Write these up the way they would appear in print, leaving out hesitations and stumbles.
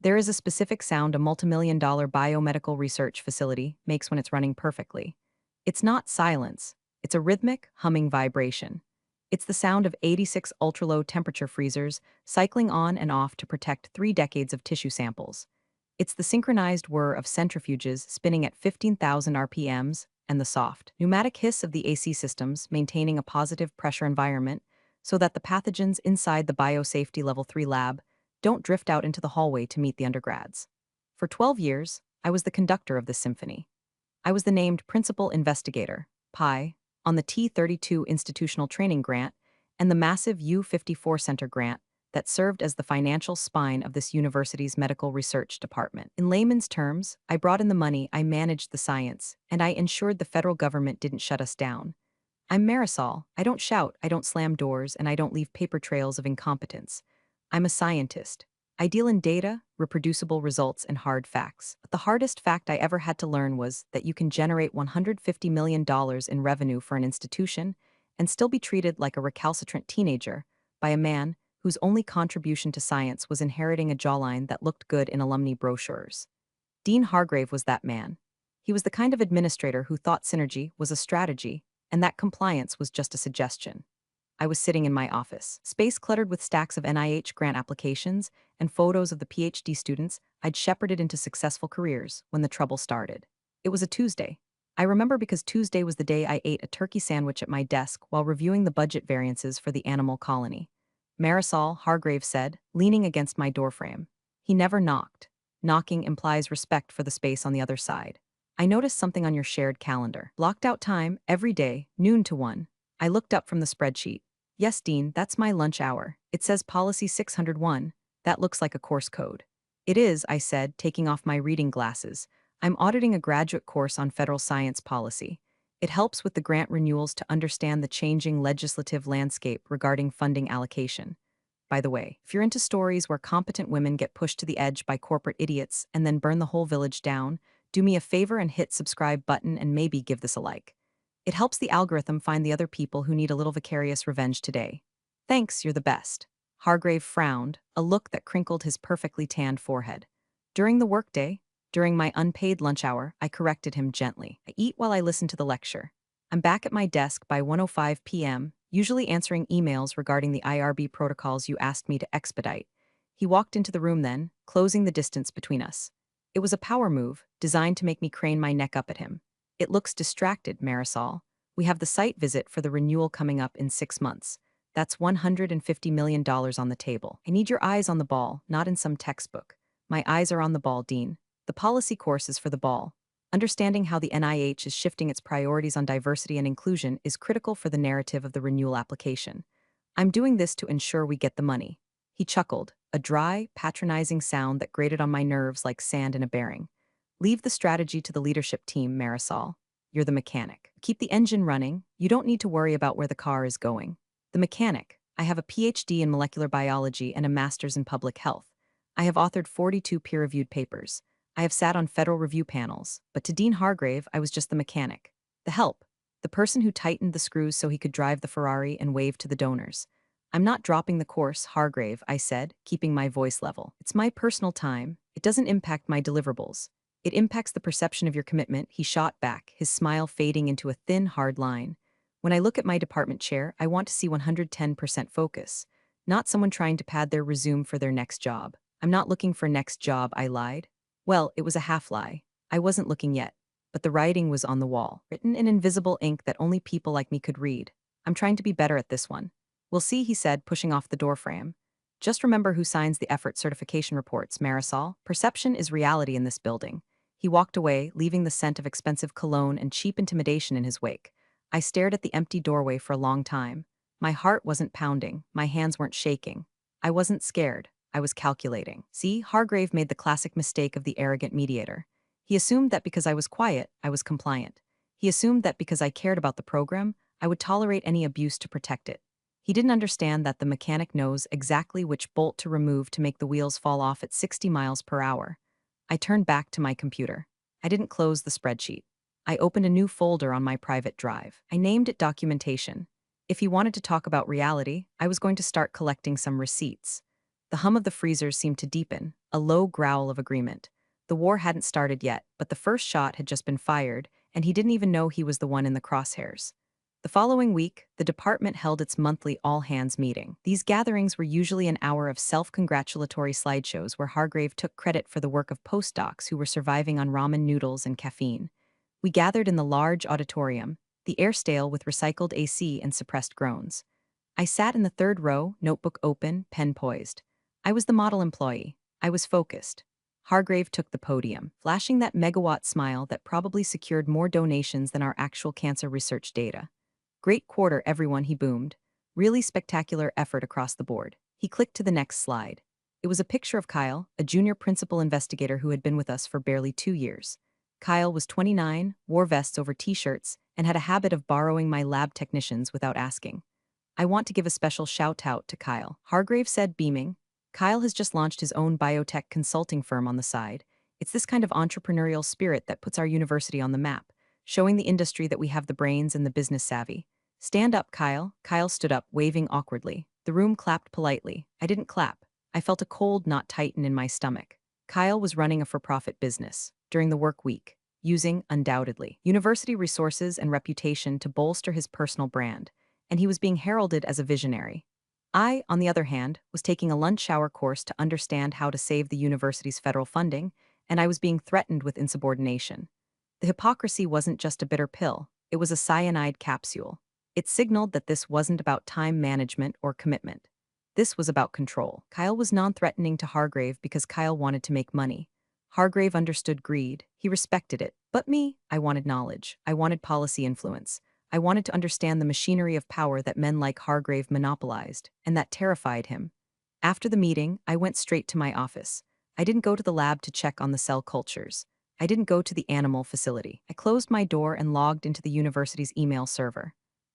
There is a specific sound a multimillion-dollar biomedical research facility makes when it's running perfectly. It's not silence, it's a rhythmic, humming vibration. It's the sound of 86 ultra-low temperature freezers cycling on and off to protect 3 decades of tissue samples. It's the synchronized whir of centrifuges spinning at 15,000 RPMs and the soft, pneumatic hiss of the AC systems maintaining a positive pressure environment so that the pathogens inside the Biosafety Level 3 lab don't drift out into the hallway to meet the undergrads. For 12 years, I was the conductor of this symphony. I was the named Principal Investigator, PI, on the T-32 Institutional Training Grant and the massive U-54 Center Grant that served as the financial spine of this university's medical research department. In layman's terms, I brought in the money, I managed the science, and I ensured the federal government didn't shut us down. I'm Marisol. I don't shout, I don't slam doors, and I don't leave paper trails of incompetence. I'm a scientist. I deal in data, reproducible results, and hard facts. But the hardest fact I ever had to learn was that you can generate $150 million in revenue for an institution and still be treated like a recalcitrant teenager by a man whose only contribution to science was inheriting a jawline that looked good in alumni brochures. Dean Hargrave was that man. He was the kind of administrator who thought synergy was a strategy and that compliance was just a suggestion. I was sitting in my office, space cluttered with stacks of NIH grant applications and photos of the PhD students I'd shepherded into successful careers when the trouble started. It was a Tuesday. I remember because Tuesday was the day I ate a turkey sandwich at my desk while reviewing the budget variances for the animal colony. Marisol, Hargrave said, leaning against my doorframe. He never knocked. Knocking implies respect for the space on the other side. I noticed something on your shared calendar. Blocked out time, every day, noon to 1. I looked up from the spreadsheet. Yes, Dean, that's my lunch hour. It says Policy 601. That looks like a course code. It is, I said, taking off my reading glasses. I'm auditing a graduate course on federal science policy. It helps with the grant renewals to understand the changing legislative landscape regarding funding allocation. By the way, if you're into stories where competent women get pushed to the edge by corporate idiots and then burn the whole village down, do me a favor and hit subscribe button and maybe give this a like. It helps the algorithm find the other people who need a little vicarious revenge today. Thanks, you're the best. Hargrave frowned, a look that crinkled his perfectly tanned forehead. During the workday, during my unpaid lunch hour, I corrected him gently. I eat while I listen to the lecture. I'm back at my desk by 1:05 p.m., usually answering emails regarding the IRB protocols you asked me to expedite. He walked into the room then, closing the distance between us. It was a power move, designed to make me crane my neck up at him. It looks distracted, Marisol. We have the site visit for the renewal coming up in 6 months. That's $150 million on the table. I need your eyes on the ball, not in some textbook. My eyes are on the ball, Dean. The policy course is for the ball. Understanding how the NIH is shifting its priorities on diversity and inclusion is critical for the narrative of the renewal application. I'm doing this to ensure we get the money. He chuckled, a dry, patronizing sound that grated on my nerves like sand in a bearing. Leave the strategy to the leadership team, Marisol. You're the mechanic. Keep the engine running. You don't need to worry about where the car is going. The mechanic. I have a PhD in molecular biology and a master's in public health. I have authored 42 peer-reviewed papers. I have sat on federal review panels, but to Dean Hargrave, I was just the mechanic. The help. The person who tightened the screws so he could drive the Ferrari and wave to the donors. I'm not dropping the course, Hargrave, I said, keeping my voice level. It's my personal time. It doesn't impact my deliverables. It impacts the perception of your commitment, he shot back, his smile fading into a thin, hard line. When I look at my department chair, I want to see 110% focus. Not someone trying to pad their resume for their next job. I'm not looking for next job, I lied. Well, it was a half-lie. I wasn't looking yet. But the writing was on the wall, written in invisible ink that only people like me could read. I'm trying to be better at this one. We'll see, he said, pushing off the doorframe. Just remember who signs the effort certification reports, Marisol. Perception is reality in this building. He walked away, leaving the scent of expensive cologne and cheap intimidation in his wake. I stared at the empty doorway for a long time. My heart wasn't pounding, my hands weren't shaking. I wasn't scared, I was calculating. See, Hargrave made the classic mistake of the arrogant mediator. He assumed that because I was quiet, I was compliant. He assumed that because I cared about the program, I would tolerate any abuse to protect it. He didn't understand that the mechanic knows exactly which bolt to remove to make the wheels fall off at 60 miles per hour. I turned back to my computer. I didn't close the spreadsheet. I opened a new folder on my private drive. I named it Documentation. If he wanted to talk about reality, I was going to start collecting some receipts. The hum of the freezers seemed to deepen, a low growl of agreement. The war hadn't started yet, but the first shot had just been fired, and he didn't even know he was the one in the crosshairs. The following week, the department held its monthly all-hands meeting. These gatherings were usually an hour of self-congratulatory slideshows where Hargrave took credit for the work of postdocs who were surviving on ramen noodles and caffeine. We gathered in the large auditorium, the air stale with recycled AC and suppressed groans. I sat in the third row, notebook open, pen poised. I was the model employee. I was focused. Hargrave took the podium, flashing that megawatt smile that probably secured more donations than our actual cancer research data. Great quarter, everyone, he boomed. Really spectacular effort across the board. He clicked to the next slide. It was a picture of Kyle, a junior principal investigator who had been with us for barely 2 years. Kyle was 29, wore vests over t-shirts, and had a habit of borrowing my lab technicians without asking. I want to give a special shout-out to Kyle, Hargrave said, beaming. Kyle has just launched his own biotech consulting firm on the side. It's this kind of entrepreneurial spirit that puts our university on the map, showing the industry that we have the brains and the business savvy. Stand up, Kyle. Kyle stood up, waving awkwardly. The room clapped politely. I didn't clap. I felt a cold knot tighten in my stomach. Kyle was running a for-profit business during the work week, using, undoubtedly, university resources and reputation to bolster his personal brand, and he was being heralded as a visionary. I, on the other hand, was taking a lunch hour course to understand how to save the university's federal funding, and I was being threatened with insubordination. The hypocrisy wasn't just a bitter pill, it was a cyanide capsule. It signaled that this wasn't about time management or commitment. This was about control. Kyle was non-threatening to Hargrave because Kyle wanted to make money. Hargrave understood greed. He respected it. But me, I wanted knowledge. I wanted policy influence. I wanted to understand the machinery of power that men like Hargrave monopolized, and that terrified him. After the meeting, I went straight to my office. I didn't go to the lab to check on the cell cultures. I didn't go to the animal facility. I closed my door and logged into the university's email server.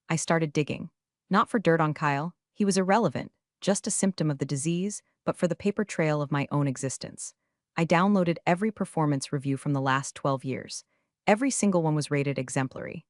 I started digging. Not for dirt on Kyle. He was irrelevant, just a symptom of the disease, but for the paper trail of my own existence. I downloaded every performance review from the last 12 years. Every single one was rated exemplary.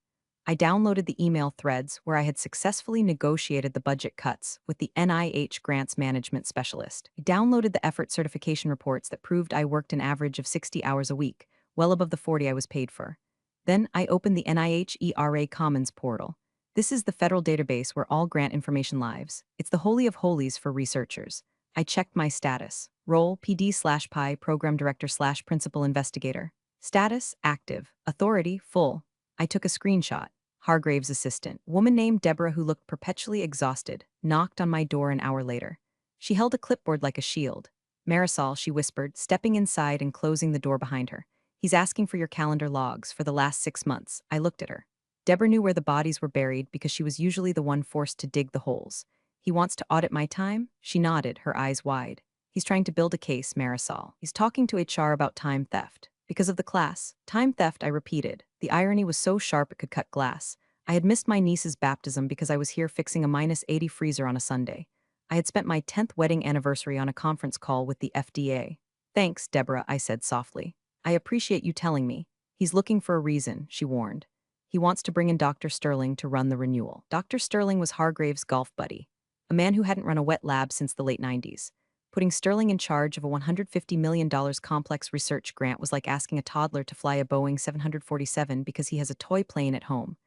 I downloaded the email threads where I had successfully negotiated the budget cuts with the NIH grants management specialist. I downloaded the effort certification reports that proved I worked an average of 60 hours a week, well above the 40 I was paid for. Then I opened the NIH ERA Commons portal. This is the federal database where all grant information lives. It's the holy of holies for researchers. I checked my status. Role, PD/PI, Program Director/Principal Investigator. Status, active. Authority, full. I took a screenshot. Hargrave's assistant, woman named Deborah who looked perpetually exhausted, knocked on my door an hour later. She held a clipboard like a shield. Marisol, she whispered, stepping inside and closing the door behind her. He's asking for your calendar logs for the last 6 months. I looked at her. Deborah knew where the bodies were buried because she was usually the one forced to dig the holes. He wants to audit my time? She nodded, her eyes wide. He's trying to build a case, Marisol. He's talking to HR about time theft. Because of the class. Time theft, I repeated. The irony was so sharp it could cut glass. I had missed my niece's baptism because I was here fixing a -80 freezer on a Sunday. I had spent my 10th wedding anniversary on a conference call with the FDA. Thanks, Deborah, I said softly. I appreciate you telling me. He's looking for a reason, she warned. He wants to bring in Dr. Sterling to run the renewal. Dr. Sterling was Hargrave's golf buddy, a man who hadn't run a wet lab since the late 90s. Putting Sterling in charge of a $150 million complex research grant was like asking a toddler to fly a Boeing 747 because he has a toy plane at home.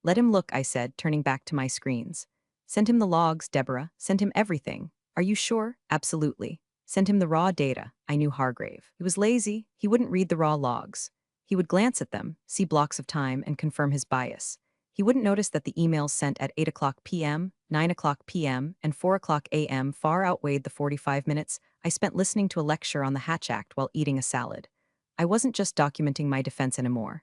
Let him look, I said, turning back to my screens. Send him the logs, Deborah. Send him everything. Are you sure? Absolutely. Send him the raw data. I knew Hargrave. He was lazy. He wouldn't read the raw logs. He would glance at them, see blocks of time, and confirm his bias. He wouldn't notice that the emails sent at 8 p.m., 9 p.m., and 4 a.m. far outweighed the 45 minutes I spent listening to a lecture on the Hatch Act while eating a salad. I wasn't just documenting my defense anymore.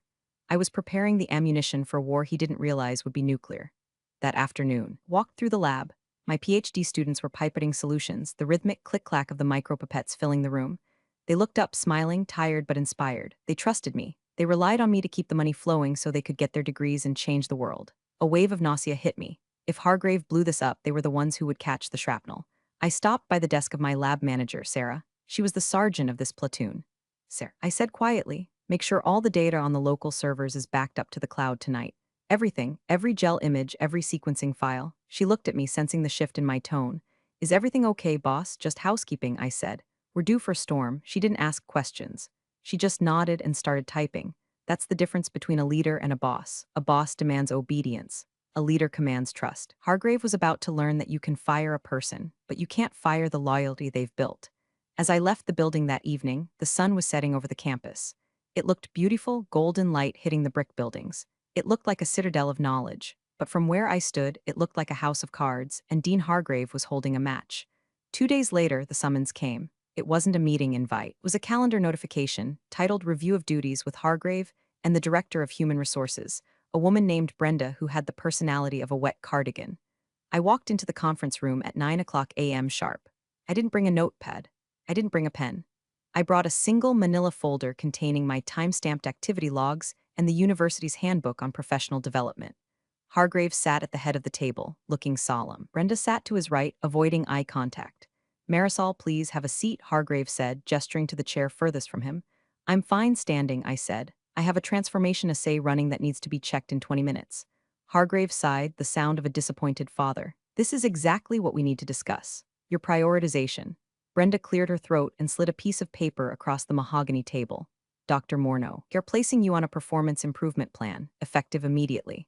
I was preparing the ammunition for a war he didn't realize would be nuclear. That afternoon, walked through the lab. My PhD students were pipetting solutions, the rhythmic click-clack of the micropipettes filling the room. They looked up, smiling, tired but inspired. They trusted me. They relied on me to keep the money flowing so they could get their degrees and change the world. A wave of nausea hit me. If Hargrave blew this up, they were the ones who would catch the shrapnel. I stopped by the desk of my lab manager, Sarah. She was the sergeant of this platoon. Sarah, I said quietly, make sure all the data on the local servers is backed up to the cloud tonight. Everything, every gel image, every sequencing file. She looked at me, sensing the shift in my tone. Is everything okay, boss? Just housekeeping, I said. We're due for a storm. She didn't ask questions. She just nodded and started typing. That's the difference between a leader and a boss. A boss demands obedience. A leader commands trust. Hargrave was about to learn that you can fire a person, but you can't fire the loyalty they've built. As I left the building that evening, the sun was setting over the campus. It looked beautiful, golden light hitting the brick buildings. It looked like a citadel of knowledge. But from where I stood, it looked like a house of cards, and Dean Hargrave was holding a match. 2 days later, the summons came. It wasn't a meeting invite. It was a calendar notification, titled Review of Duties with Hargrave and the Director of Human Resources, a woman named Brenda who had the personality of a wet cardigan. I walked into the conference room at 9 o'clock a.m. sharp. I didn't bring a notepad. I didn't bring a pen. I brought a single manila folder containing my time-stamped activity logs and the university's handbook on professional development. Hargrave sat at the head of the table, looking solemn. Brenda sat to his right, avoiding eye contact. Marisol, please have a seat, Hargrave said, gesturing to the chair furthest from him. I'm fine standing, I said. I have a transformation essay running that needs to be checked in 20 minutes. Hargrave sighed, the sound of a disappointed father. This is exactly what we need to discuss. Your prioritization. Brenda cleared her throat and slid a piece of paper across the mahogany table. Dr. Morneau, you're placing you on a performance improvement plan, effective immediately.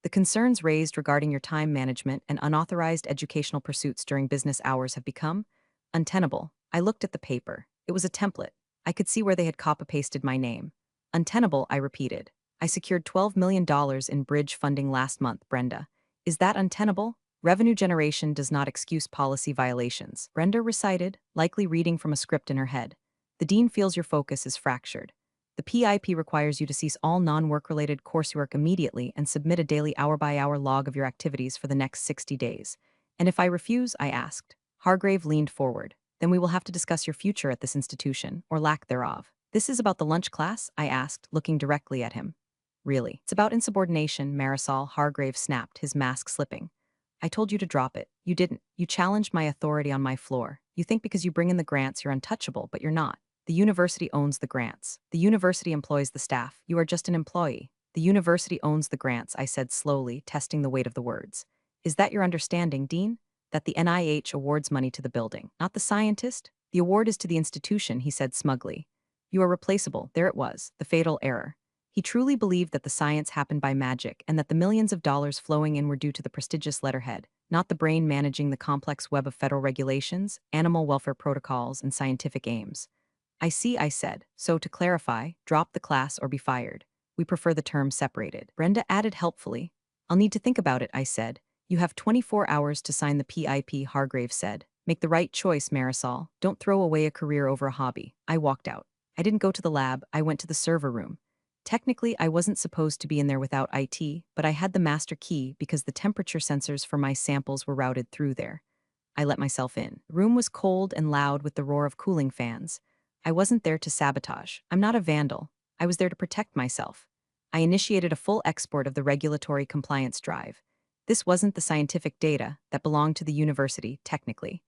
The concerns raised regarding your time management and unauthorized educational pursuits during business hours have become untenable. I looked at the paper. It was a template. I could see where they had copy-pasted my name. Untenable, I repeated. I secured $12 million in bridge funding last month, Brenda. Is that untenable? Revenue generation does not excuse policy violations, Brenda recited, likely reading from a script in her head. The dean feels your focus is fractured. The PIP requires you to cease all non-work-related coursework immediately and submit a daily hour-by-hour log of your activities for the next 60 days. And if I refuse, I asked. Hargrave leaned forward. Then we will have to discuss your future at this institution, or lack thereof. This is about the lunch class? I asked, looking directly at him. Really? It's about insubordination, Marisol, Hargrave snapped, his mask slipping. I told you to drop it. You didn't. You challenged my authority on my floor. You think because you bring in the grants you're untouchable, but you're not. The university owns the grants. The university employs the staff. You are just an employee. The university owns the grants, I said slowly, testing the weight of the words. Is that your understanding, Dean? That the NIH awards money to the building, not the scientist? The award is to the institution, he said smugly. You are replaceable. There it was, the fatal error. He truly believed that the science happened by magic and that the millions of dollars flowing in were due to the prestigious letterhead, not the brain managing the complex web of federal regulations, animal welfare protocols, and scientific aims. I see, I said. So to clarify, drop the class or be fired. We prefer the term separated. Brenda added helpfully. I'll need to think about it, I said. You have 24 hours to sign the PIP, Hargrave said. Make the right choice, Marisol. Don't throw away a career over a hobby. I walked out. I didn't go to the lab, I went to the server room. Technically, I wasn't supposed to be in there without IT, but I had the master key because the temperature sensors for my samples were routed through there. I let myself in. The room was cold and loud with the roar of cooling fans. I wasn't there to sabotage. I'm not a vandal. I was there to protect myself. I initiated a full export of the regulatory compliance drive. This wasn't the scientific data that belonged to the university, technically.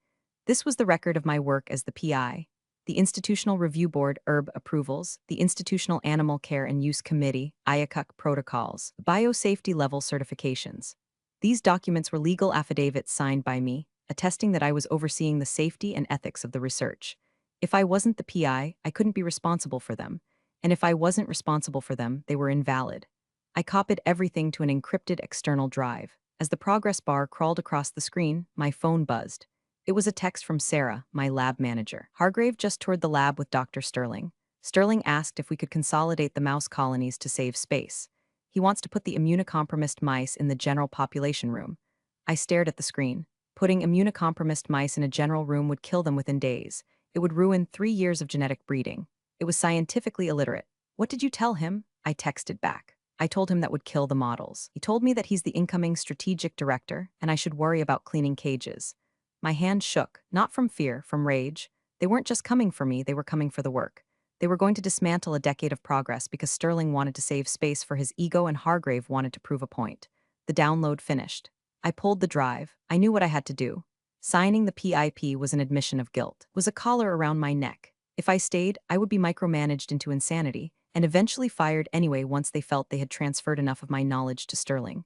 This was the record of my work as the PI. The Institutional Review Board (IRB) approvals, the Institutional Animal Care and Use Committee (IACUC) protocols, biosafety level certifications. These documents were legal affidavits signed by me, attesting that I was overseeing the safety and ethics of the research. If I wasn't the PI, I couldn't be responsible for them. And if I wasn't responsible for them, they were invalid. I copied everything to an encrypted external drive. As the progress bar crawled across the screen, my phone buzzed. It was a text from Sarah, my lab manager. Hargrave just toured the lab with Dr. Sterling. Sterling asked if we could consolidate the mouse colonies to save space. He wants to put the immunocompromised mice in the general population room. I stared at the screen. Putting immunocompromised mice in a general room would kill them within days. It would ruin 3 years of genetic breeding. It was scientifically illiterate. What did you tell him? I texted back. I told him that would kill the models. He told me that he's the incoming strategic director and I should worry about cleaning cages. My hand shook, not from fear, from rage. They weren't just coming for me, they were coming for the work. They were going to dismantle a decade of progress because Sterling wanted to save space for his ego and Hargrave wanted to prove a point. The download finished. I pulled the drive. I knew what I had to do. Signing the PIP was an admission of guilt, was a collar around my neck. If I stayed, I would be micromanaged into insanity, and eventually fired anyway once they felt they had transferred enough of my knowledge to Sterling.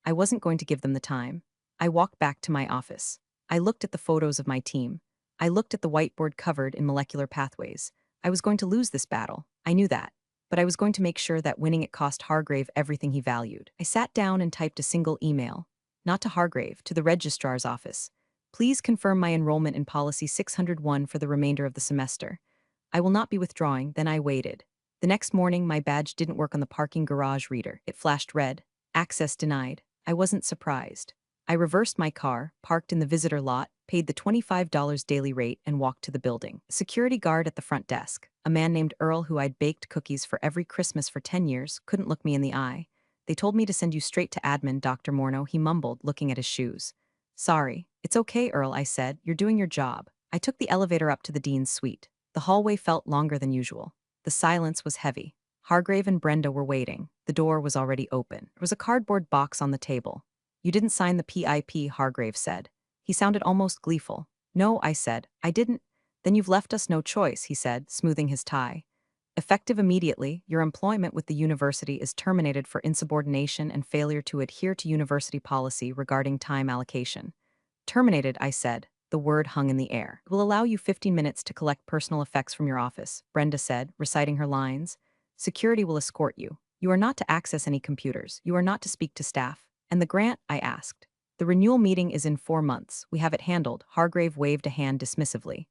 I wasn't going to give them the time. I walked back to my office. I looked at the photos of my team. I looked at the whiteboard covered in molecular pathways. I was going to lose this battle. I knew that. But I was going to make sure that winning it cost Hargrave everything he valued. I sat down and typed a single email. Not to Hargrave, to the registrar's office. Please confirm my enrollment in Policy 601 for the remainder of the semester. I will not be withdrawing. Then I waited. The next morning, my badge didn't work on the parking garage reader. It flashed red. Access denied. I wasn't surprised. I reversed my car, parked in the visitor lot, paid the $25 daily rate, and walked to the building. A security guard at the front desk, a man named Earl who I'd baked cookies for every Christmas for 10 years, couldn't look me in the eye. They told me to send you straight to admin, Dr. Morneau, he mumbled, looking at his shoes. Sorry. It's okay, Earl, I said. You're doing your job. I took the elevator up to the dean's suite. The hallway felt longer than usual. The silence was heavy. Hargrave and Brenda were waiting. The door was already open. There was a cardboard box on the table. You didn't sign the PIP, Hargrave said. He sounded almost gleeful. No, I said. I didn't. Then you've left us no choice, he said, smoothing his tie. Effective immediately, your employment with the university is terminated for insubordination and failure to adhere to university policy regarding time allocation. Terminated, I said. The word hung in the air. It will allow you 15 minutes to collect personal effects from your office, Brenda said, reciting her lines. Security will escort you. You are not to access any computers. You are not to speak to staff. And the grant? I asked. The renewal meeting is in 4 months. We have it handled. Hargrave waved a hand dismissively.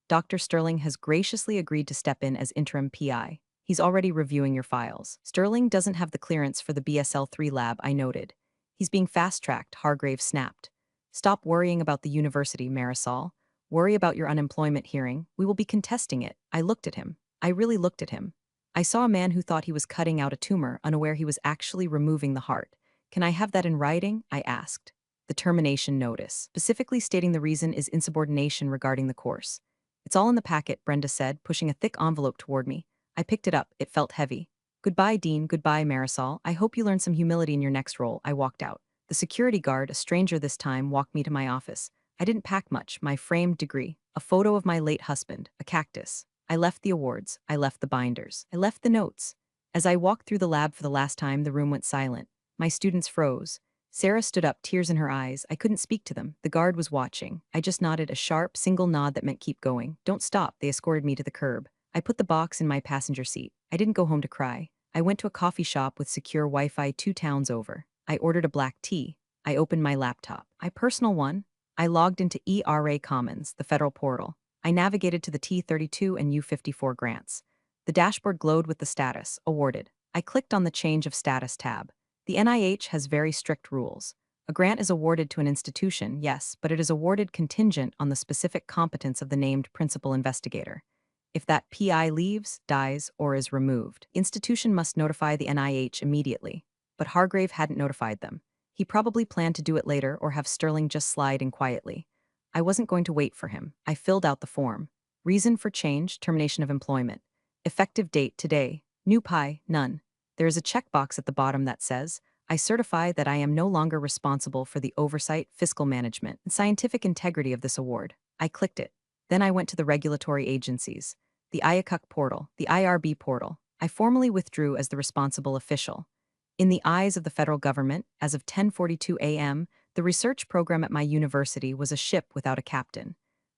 Dr. Sterling has graciously agreed to step in as interim PI. He's already reviewing your files. Sterling doesn't have the clearance for the BSL-3 lab, I noted. He's being fast-tracked, Hargrave snapped. Stop worrying about the university, Marisol. Worry about your unemployment hearing. We will be contesting it. I looked at him. I really looked at him. I saw a man who thought he was cutting out a tumor, unaware he was actually removing the heart. Can I have that in writing? I asked. The termination notice, specifically stating the reason is insubordination regarding the course. It's all in the packet, Brenda said, pushing a thick envelope toward me. I picked it up. It felt heavy. Goodbye, Dean. Goodbye, Marisol. I hope you learn some humility in your next role. I walked out. The security guard, a stranger this time, walked me to my office. I didn't pack much. My framed degree, a photo of my late husband, a cactus. I left the awards. I left the binders. I left the notes. As I walked through the lab for the last time, the room went silent. My students froze. Sarah stood up, tears in her eyes. I couldn't speak to them. The guard was watching. I just nodded, a sharp, single nod that meant keep going. Don't stop. They escorted me to the curb. I put the box in my passenger seat. I didn't go home to cry. I went to a coffee shop with secure Wi-Fi 2 towns over. I ordered a black tea. I opened my laptop. My personal one. I logged into ERA Commons, the federal portal. I navigated to the T32 and U54 grants. The dashboard glowed with the status, awarded. I clicked on the Change of Status tab. The NIH has very strict rules. A grant is awarded to an institution, yes, but it is awarded contingent on the specific competence of the named principal investigator. If that PI leaves, dies, or is removed, the institution must notify the NIH immediately. But Hargrave hadn't notified them. He probably planned to do it later or have Sterling just slide in quietly. I wasn't going to wait for him. I filled out the form. Reason for change, termination of employment. Effective date today. New PI, none. There is a checkbox at the bottom that says, I certify that I am no longer responsible for the oversight, fiscal management, and scientific integrity of this award. I clicked it. Then I went to the regulatory agencies. The IACUC portal, the IRB portal. I formally withdrew as the responsible official. In the eyes of the federal government, as of 10:42 a.m., the research program at my university was a ship without a captain.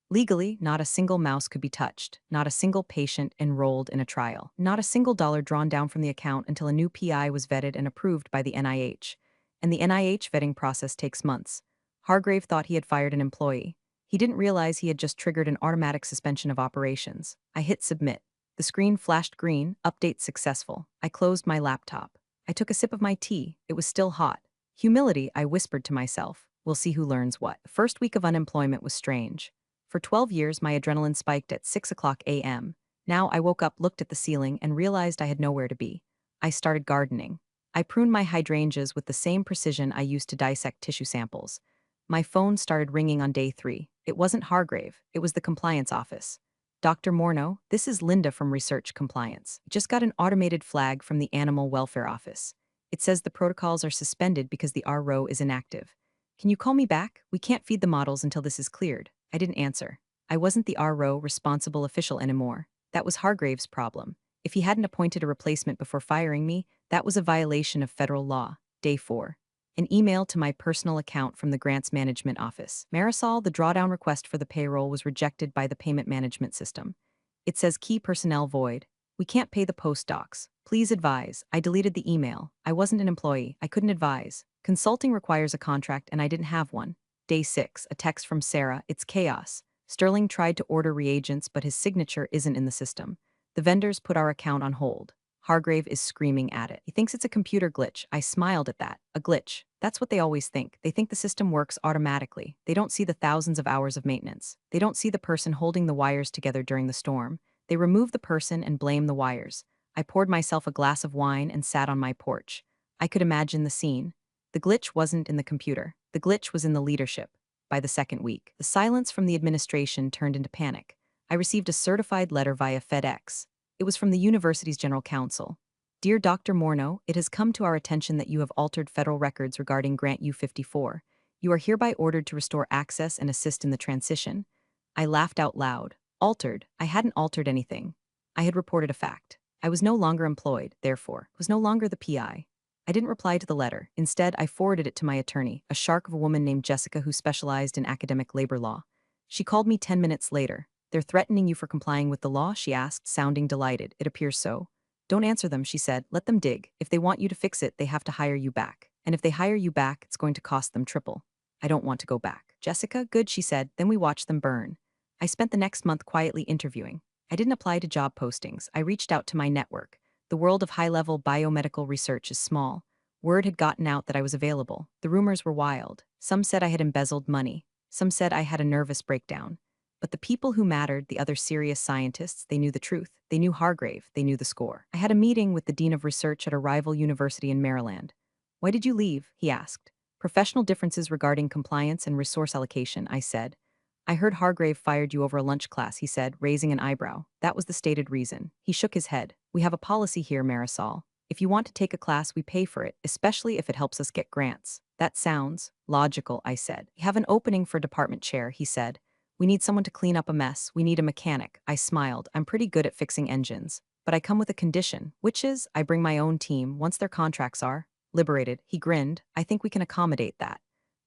Legally, not a single mouse could be touched, not a single patient enrolled in a trial, not a single dollar drawn down from the account until a new PI was vetted and approved by the NIH. And the NIH vetting process takes months. Hargrave thought he had fired an employee. He didn't realize he had just triggered an automatic suspension of operations. I hit submit. The screen flashed green, update successful. I closed my laptop. I took a sip of my tea. It was still hot. Humility, I whispered to myself. We'll see who learns what. The first week of unemployment was strange. For 12 years, my adrenaline spiked at 6 o'clock a.m. Now I woke up, looked at the ceiling, and realized I had nowhere to be. I started gardening. I pruned my hydrangeas with the same precision I used to dissect tissue samples. My phone started ringing on day 3. It wasn't Hargrave. It was the compliance office. Dr. Morneau, this is Linda from Research Compliance. Just got an automated flag from the Animal Welfare Office. It says the protocols are suspended because the RO is inactive. Can you call me back? We can't feed the models until this is cleared. I didn't answer. I wasn't the RO responsible official anymore. That was Hargrave's problem. If he hadn't appointed a replacement before firing me, that was a violation of federal law. Day 4. An email to my personal account from the Grants Management Office. Marisol, the drawdown request for the payroll was rejected by the payment management system. It says key personnel void. We can't pay the postdocs. Please advise. I deleted the email. I wasn't an employee. I couldn't advise. Consulting requires a contract and I didn't have one. Day 6, a text from Sarah. It's chaos. Sterling tried to order reagents, but his signature isn't in the system. The vendors put our account on hold. Hargrave is screaming at it. He thinks it's a computer glitch. I smiled at that. A glitch. That's what they always think. They think the system works automatically. They don't see the thousands of hours of maintenance. They don't see the person holding the wires together during the storm. They remove the person and blame the wires. I poured myself a glass of wine and sat on my porch. I could imagine the scene. The glitch wasn't in the computer. The glitch was in the leadership. By the second week, the silence from the administration turned into panic. I received a certified letter via FedEx. It was from the university's general counsel. Dear Dr. Morneau, it has come to our attention that you have altered federal records regarding Grant U-54. You are hereby ordered to restore access and assist in the transition. I laughed out loud. Altered? I hadn't altered anything. I had reported a fact. I was no longer employed, therefore, was no longer the PI. I didn't reply to the letter. Instead, I forwarded it to my attorney, a shark of a woman named Jessica who specialized in academic labor law. She called me 10 minutes later. They're threatening you for complying with the law? She asked, sounding delighted. It appears so. Don't answer them, she said. Let them dig. If they want you to fix it, they have to hire you back. And if they hire you back, it's going to cost them triple. I don't want to go back. Jessica, good, she said. Then we watched them burn. I spent the next month quietly interviewing. I didn't apply to job postings. I reached out to my network. The world of high-level biomedical research is small. Word had gotten out that I was available. The rumors were wild. Some said I had embezzled money. Some said I had a nervous breakdown. But the people who mattered, the other serious scientists, they knew the truth. They knew Hargrave. They knew the score. I had a meeting with the dean of research at a rival university in Maryland. Why did you leave? He asked. Professional differences regarding compliance and resource allocation, I said. I heard Hargrave fired you over a lunch class, he said, raising an eyebrow. That was the stated reason. He shook his head. We have a policy here, Marisol. If you want to take a class, we pay for it, especially if it helps us get grants. That sounds logical, I said. We have an opening for department chair, he said. We need someone to clean up a mess. We need a mechanic. I smiled. I'm pretty good at fixing engines. But I come with a condition, which is I bring my own team once their contracts are liberated. He grinned. I think we can accommodate that.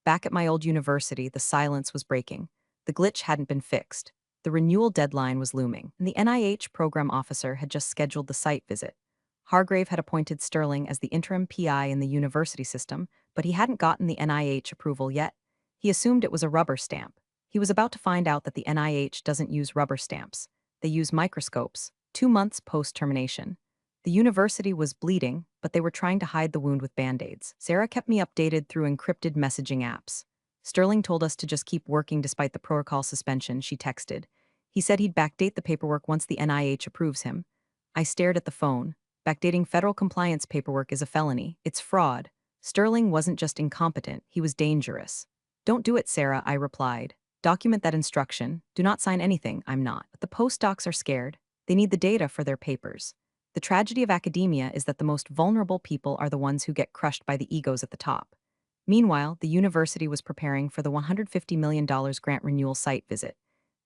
Back at my old university, the silence was breaking. The glitch hadn't been fixed. The renewal deadline was looming, and the NIH program officer had just scheduled the site visit. Hargrave had appointed Sterling as the interim PI in the university system, but he hadn't gotten the NIH approval yet. He assumed it was a rubber stamp. He was about to find out that the NIH doesn't use rubber stamps. They use microscopes, 2 months post-termination. The university was bleeding, but they were trying to hide the wound with Band-Aids. Sarah kept me updated through encrypted messaging apps. Sterling told us to just keep working despite the protocol suspension, she texted. He said he'd backdate the paperwork once the NIH approves him. I stared at the phone. Backdating federal compliance paperwork is a felony. It's fraud. Sterling wasn't just incompetent, he was dangerous. Don't do it, Sarah, I replied. Document that instruction. Do not sign anything. I'm not. But the postdocs are scared. They need the data for their papers. The tragedy of academia is that the most vulnerable people are the ones who get crushed by the egos at the top. Meanwhile, the university was preparing for the $150 million grant renewal site visit.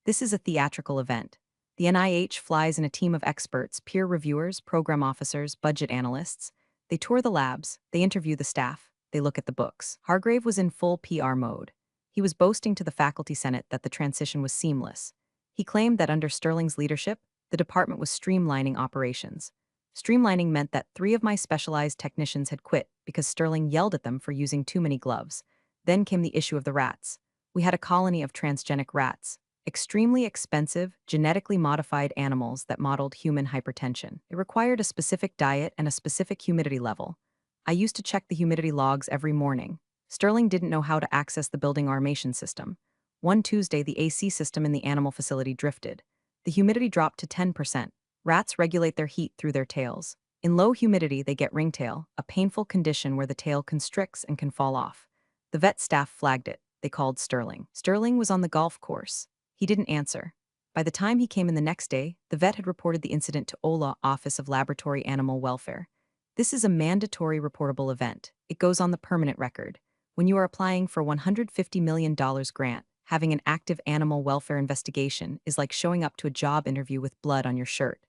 This is a theatrical event. The NIH flies in a team of experts, peer reviewers, program officers, budget analysts. They tour the labs, they interview the staff, they look at the books. Hargrave was in full PR mode. He was boasting to the faculty senate that the transition was seamless. He claimed that under Sterling's leadership, the department was streamlining operations. Streamlining meant that 3 of my specialized technicians had quit because Sterling yelled at them for using too many gloves. Then came the issue of the rats. We had a colony of transgenic rats, extremely expensive, genetically modified animals that modeled human hypertension. It required a specific diet and a specific humidity level. I used to check the humidity logs every morning. Sterling didn't know how to access the building automation system. One Tuesday, the AC system in the animal facility drifted. The humidity dropped to 10%. Rats regulate their heat through their tails. In low humidity, they get ringtail, a painful condition where the tail constricts and can fall off. The vet staff flagged it. They called Sterling. Sterling was on the golf course. He didn't answer. By the time he came in the next day, the vet had reported the incident to OLA, Office of Laboratory Animal Welfare. This is a mandatory reportable event. It goes on the permanent record. When you are applying for $150 million grant, having an active animal welfare investigation is like showing up to a job interview with blood on your shirt.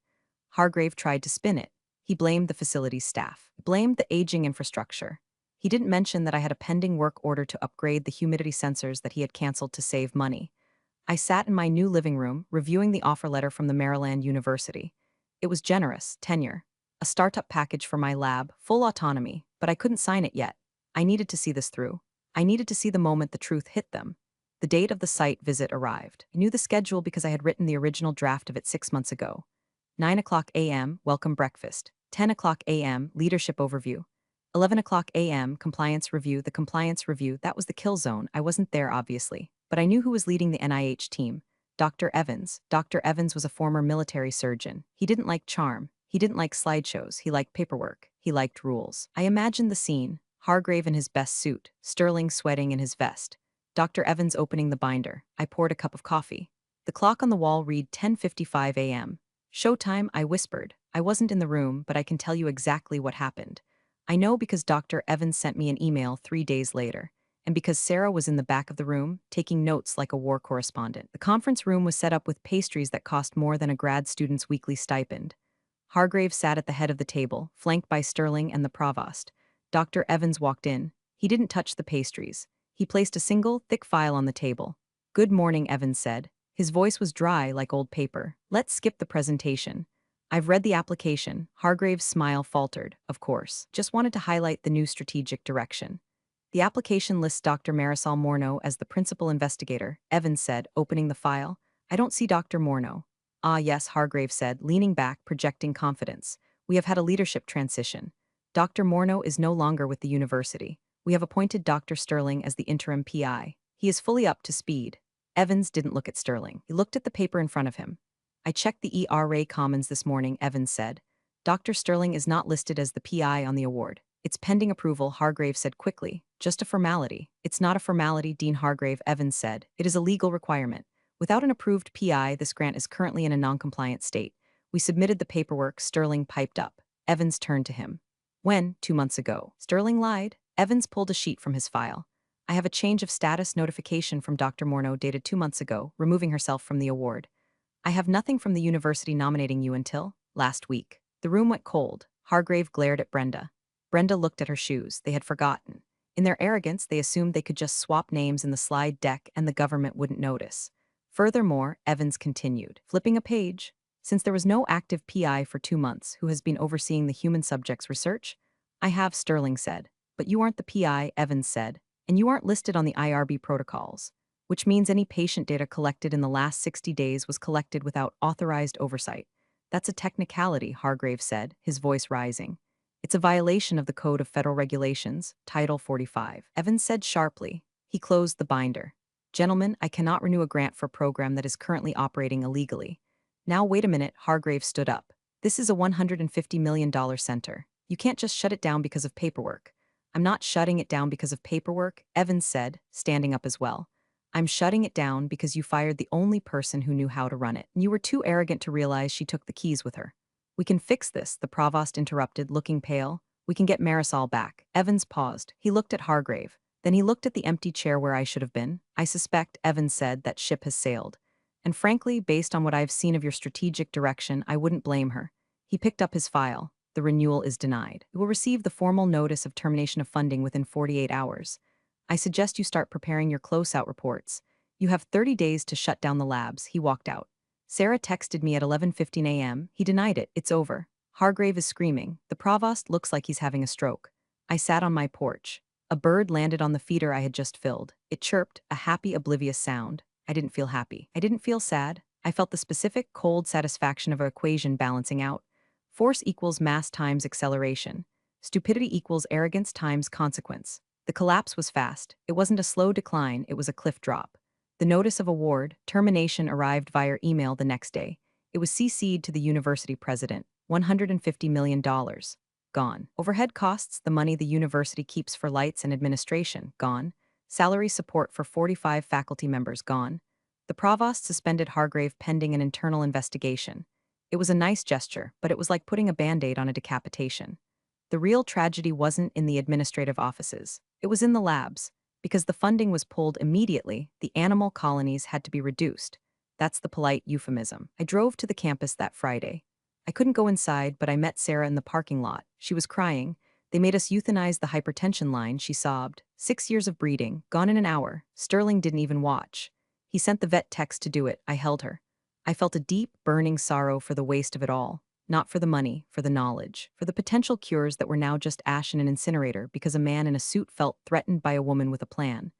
Hargrave tried to spin it. He blamed the facility's staff, blamed the aging infrastructure. He didn't mention that I had a pending work order to upgrade the humidity sensors that he had canceled to save money. I sat in my new living room, reviewing the offer letter from the Maryland University. It was generous, tenure, a startup package for my lab, full autonomy, but I couldn't sign it yet. I needed to see this through. I needed to see the moment the truth hit them. The date of the site visit arrived. I knew the schedule because I had written the original draft of it 6 months ago. 9 o'clock a.m., welcome breakfast. 10 o'clock a.m., leadership overview. 11 o'clock a.m., compliance review. The compliance review, that was the kill zone. I wasn't there, obviously. But I knew who was leading the NIH team. Dr. Evans. Dr. Evans was a former military surgeon. He didn't like charm. He didn't like slideshows. He liked paperwork. He liked rules. I imagined the scene. Hargrave in his best suit, Sterling sweating in his vest. Dr. Evans opening the binder. I poured a cup of coffee. The clock on the wall read 10:55 a.m. Showtime, I whispered. I wasn't in the room, but I can tell you exactly what happened. I know because Dr. Evans sent me an email 3 days later, and because Sarah was in the back of the room, taking notes like a war correspondent. The conference room was set up with pastries that cost more than a grad student's weekly stipend. Hargrave sat at the head of the table, flanked by Sterling and the provost. Dr. Evans walked in. He didn't touch the pastries. He placed a single, thick file on the table. "Good morning," Evans said. His voice was dry like old paper. "Let's skip the presentation. I've read the application." Hargrave's smile faltered. "Of course. Just wanted to highlight the new strategic direction." "The application lists Dr. Marisol Morneau as the principal investigator," Evans said, opening the file. "I don't see Dr. Morneau." "Ah, yes," Hargrave said, leaning back, projecting confidence. "We have had a leadership transition. Dr. Morneau is no longer with the university. We have appointed Dr. Sterling as the interim PI. He is fully up to speed." Evans didn't look at Sterling. He looked at the paper in front of him. "I checked the ERA Commons this morning," Evans said. "Dr. Sterling is not listed as the PI on the award. It's pending approval," Hargrave said quickly. "Just a formality." "It's not a formality," Dean Hargrave, Evans said. "It is a legal requirement. Without an approved PI, this grant is currently in a non-compliant state. We submitted the paperwork," Sterling piped up. Evans turned to him. "When? 2 months ago." Sterling lied. Evans pulled a sheet from his file. "I have a change of status notification from Dr. Morneau dated 2 months ago, removing herself from the award. I have nothing from the university nominating you until last week." The room went cold. Hargrave glared at Brenda. Brenda looked at her shoes. They had forgotten. In their arrogance, they assumed they could just swap names in the slide deck and the government wouldn't notice. Furthermore, Evans continued, flipping a page. "Since there was no active PI for 2 months who has been overseeing the human subjects research, I have," Sterling said. "But you aren't the PI," Evans said, "and you aren't listed on the IRB protocols, which means any patient data collected in the last 60 days was collected without authorized oversight." "That's a technicality," Hargrave said, his voice rising. "It's a violation of the Code of Federal Regulations, Title 45. Evans said sharply. He closed the binder. "Gentlemen, I cannot renew a grant for a program that is currently operating illegally." "Now wait a minute," Hargrave stood up. "This is a $150 million center. You can't just shut it down because of paperwork." "I'm not shutting it down because of paperwork," Evans said, standing up as well. "I'm shutting it down because you fired the only person who knew how to run it. And you were too arrogant to realize she took the keys with her." "We can fix this," the provost interrupted, looking pale. "We can get Marisol back." Evans paused. He looked at Hargrave. Then he looked at the empty chair where I should have been. "I suspect," Evans said, "that ship has sailed. And frankly, based on what I've seen of your strategic direction, I wouldn't blame her." He picked up his file. "The renewal is denied. You will receive the formal notice of termination of funding within 48 hours. I suggest you start preparing your close-out reports. You have 30 days to shut down the labs." He walked out. "Sarah texted me at 11:15 a.m. He denied it. It's over." Hargrave is screaming. "The provost looks like he's having a stroke." I sat on my porch. A bird landed on the feeder I had just filled. It chirped, a happy, oblivious sound. I didn't feel happy. I didn't feel sad. I felt the specific, cold satisfaction of an equation balancing out. Force equals mass times acceleration. Stupidity equals arrogance times consequence. The collapse was fast. It wasn't a slow decline, it was a cliff drop. The notice of award, termination, arrived via email the next day. It was CC'd to the university president. $150 million. Gone. Overhead costs, the money the university keeps for lights and administration. Gone. Salary support for 45 faculty members. Gone. The provost suspended Hargrave pending an internal investigation. It was a nice gesture, but it was like putting a Band-Aid on a decapitation. The real tragedy wasn't in the administrative offices. It was in the labs. Because the funding was pulled immediately, the animal colonies had to be reduced. That's the polite euphemism. I drove to the campus that Friday. I couldn't go inside, but I met Sarah in the parking lot. She was crying. They made us euthanize the hypertension line, she sobbed. 6 years of breeding, gone in an hour. Sterling didn't even watch. He sent the vet text to do it. I held her. I felt a deep, burning sorrow for the waste of it all. Not for the money, for the knowledge, for the potential cures that were now just ash in an incinerator because a man in a suit felt threatened by a woman with a plan.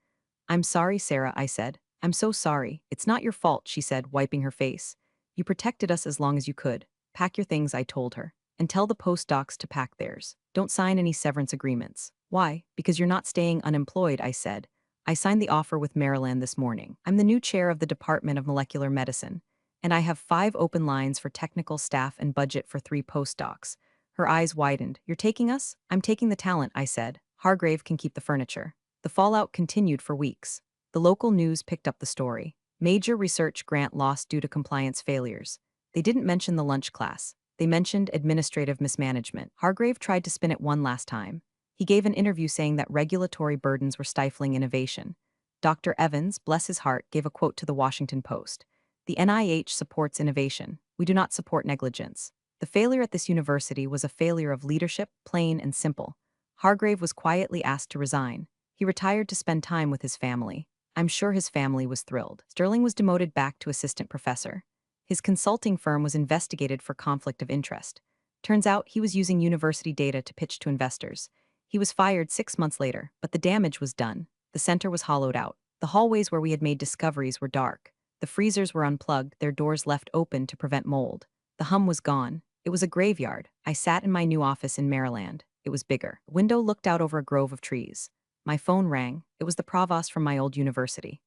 I'm sorry, Sarah, I said. I'm so sorry. It's not your fault, she said, wiping her face. You protected us as long as you could. Pack your things, I told her. And tell the postdocs to pack theirs. Don't sign any severance agreements. Why? Because you're not staying unemployed, I said. I signed the offer with Maryland this morning. I'm the new chair of the Department of Molecular Medicine, and I have 5 open lines for technical staff and budget for 3 postdocs. Her eyes widened. You're taking us? I'm taking the talent, I said. Hargrave can keep the furniture. The fallout continued for weeks. The local news picked up the story. Major research grant lost due to compliance failures. They didn't mention the lunch class. They mentioned administrative mismanagement. Hargrave tried to spin it one last time. He gave an interview saying that regulatory burdens were stifling innovation. Dr. Evans, bless his heart, gave a quote to the Washington Post. The NIH supports innovation. We do not support negligence. The failure at this university was a failure of leadership, plain and simple. Hargrave was quietly asked to resign. He retired to spend time with his family. I'm sure his family was thrilled. Sterling was demoted back to assistant professor. His consulting firm was investigated for conflict of interest. Turns out he was using university data to pitch to investors. He was fired 6 months later, but the damage was done. The center was hollowed out. The hallways where we had made discoveries were dark. The freezers were unplugged, their doors left open to prevent mold. The hum was gone. It was a graveyard. I sat in my new office in Maryland. It was bigger. The window looked out over a grove of trees. My phone rang. It was the provost from my old university.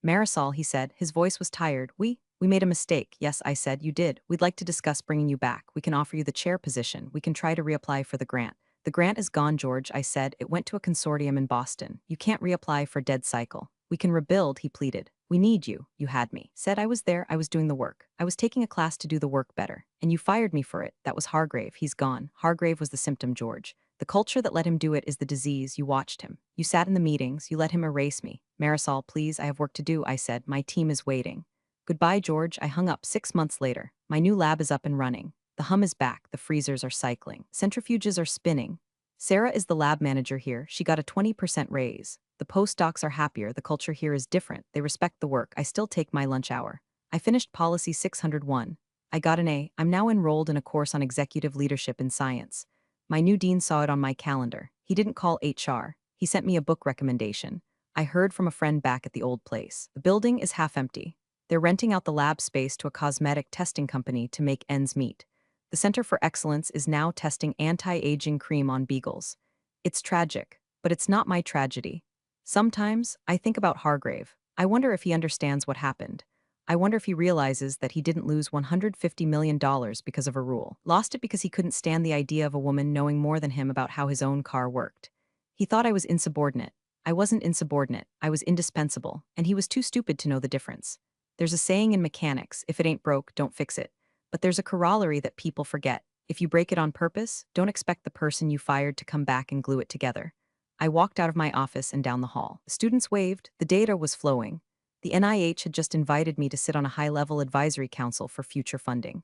Marisol, he said. His voice was tired. We made a mistake. Yes, I said. You did. We'd like to discuss bringing you back. We can offer you the chair position. We can try to reapply for the grant. The grant is gone, George, I said. It went to a consortium in Boston. You can't reapply for dead cycle. We can rebuild, he pleaded. We need you. You had me. Said I was there. I was doing the work. I was taking a class to do the work better. And you fired me for it. That was Hargrave. He's gone. Hargrave was the symptom, George. The culture that let him do it is the disease. You watched him. You sat in the meetings. You let him erase me. Marisol, please, I have work to do, I said. My team is waiting. Goodbye, George. I hung up 6 months later. My new lab is up and running. The hum is back. The freezers are cycling. Centrifuges are spinning. Sarah is the lab manager here. She got a 20% raise. The postdocs are happier. The culture here is different. They respect the work. I still take my lunch hour. I finished Policy 601. I got an A. I'm now enrolled in a course on executive leadership in science. My new dean saw it on my calendar. He didn't call HR. He sent me a book recommendation. I heard from a friend back at the old place. The building is half empty. They're renting out the lab space to a cosmetic testing company to make ends meet. The Center for Excellence is now testing anti-aging cream on beagles. It's tragic, but it's not my tragedy. Sometimes, I think about Hargrave. I wonder if he understands what happened. I wonder if he realizes that he didn't lose $150 million because of a rule. Lost it because he couldn't stand the idea of a woman knowing more than him about how his own car worked. He thought I was insubordinate. I wasn't insubordinate. I was indispensable, and he was too stupid to know the difference. There's a saying in mechanics, if it ain't broke, don't fix it. But there's a corollary that people forget. If you break it on purpose, don't expect the person you fired to come back and glue it together. I walked out of my office and down the hall. The students waved. The data was flowing. The NIH had just invited me to sit on a high-level advisory council for future funding.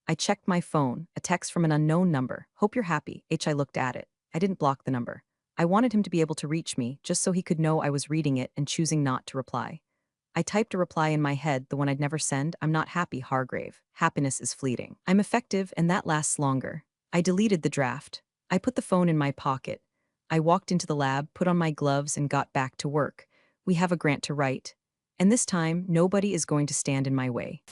I checked my phone, a text from an unknown number. Hope you're happy. I looked at it. I didn't block the number. I wanted him to be able to reach me, just so he could know I was reading it and choosing not to reply. I typed a reply in my head, the one I'd never send. I'm not happy, Hargrave. Happiness is fleeting. I'm effective, and that lasts longer. I deleted the draft. I put the phone in my pocket. I walked into the lab, put on my gloves, and got back to work. We have a grant to write. And this time, nobody is going to stand in my way.